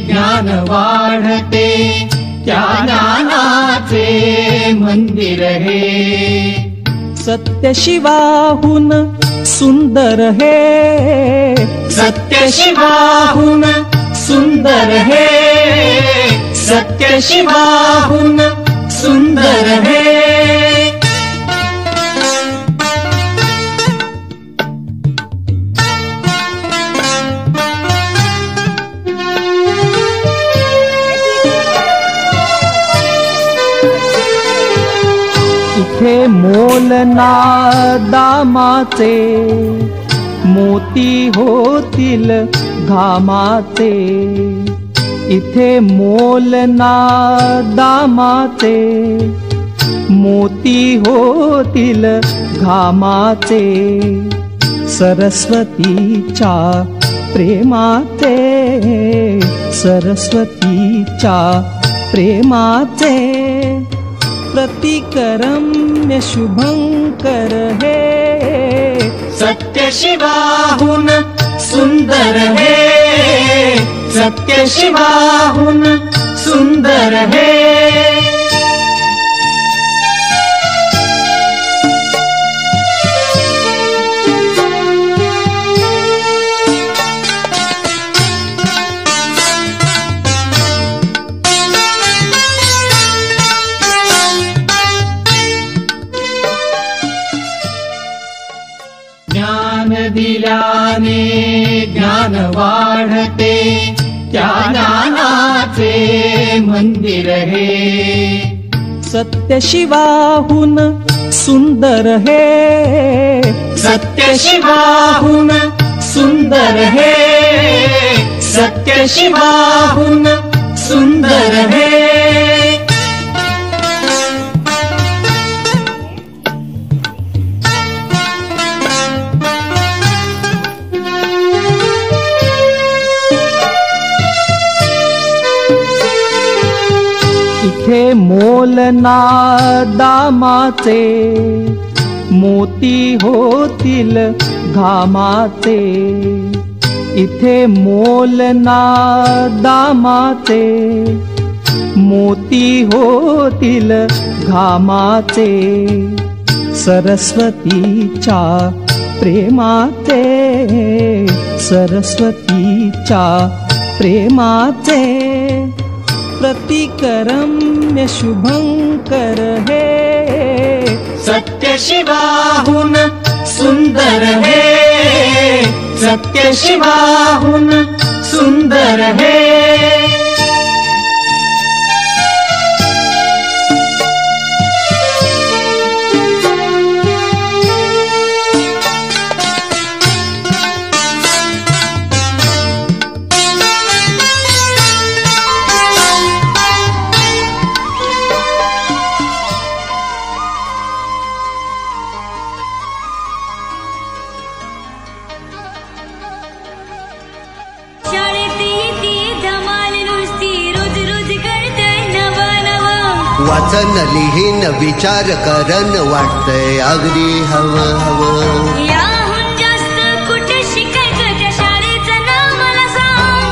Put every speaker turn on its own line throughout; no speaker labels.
ज्ञान वाढते, त्या ज्ञानाचे मंदिर हे।
सत्यशिवाहून सुंदर हे,
सत्यशिवाहून सुंदर हे, सत्यशिवाहून सुंदर हे।
इथे मोल ना दामाचे, मोती होतील घामाचे। इथे मोल ना दामाचे, मोती होतील घामाचे। सरस्वतीच्या प्रेमाचे, सरस्वतीच्या प्रेमाचे। प्रतिकरम्य शुभंकर हे,
सत्यशिवाहून सुंदर हे, सत्यशिवाहून सुंदर हे। ज्ञान दिल्याने ज्ञान वाढते, त्या ज्ञानाचे मंदिर हे।
सत्यशिवाहून सुंदर हे,
सत्यशिवाहून सुंदर हे, सत्यशिवाहून सुंदर हे।
इथे मोल ना दामाचे, मोती होतील घामाचे। इथे मोल ना दामाचे, मोती होतील घामाचे। सरस्वतीच्या प्रेमाचे, सरस्वतीच्या प्रेमाचे। प्रतिकरम्य शुभंकर हे,
सत्यशिवाहून सुंदर हे, सत्यशिवाहून सुंदर हे।
वाचन लिहीन विचार करन वाटतंय अगदी हवं हवं।
याहून जास्त कुठे शिकायचं त्या शाळेचं नाव मला सांग।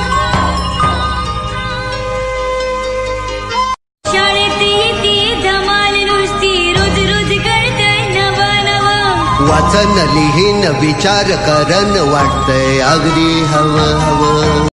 शाळेत येते धमाल नुसती, रोज रोज कळतंय नवं नवं।
वाचन लिहीन विचार करन वाटतंय अगदी हवं हवं।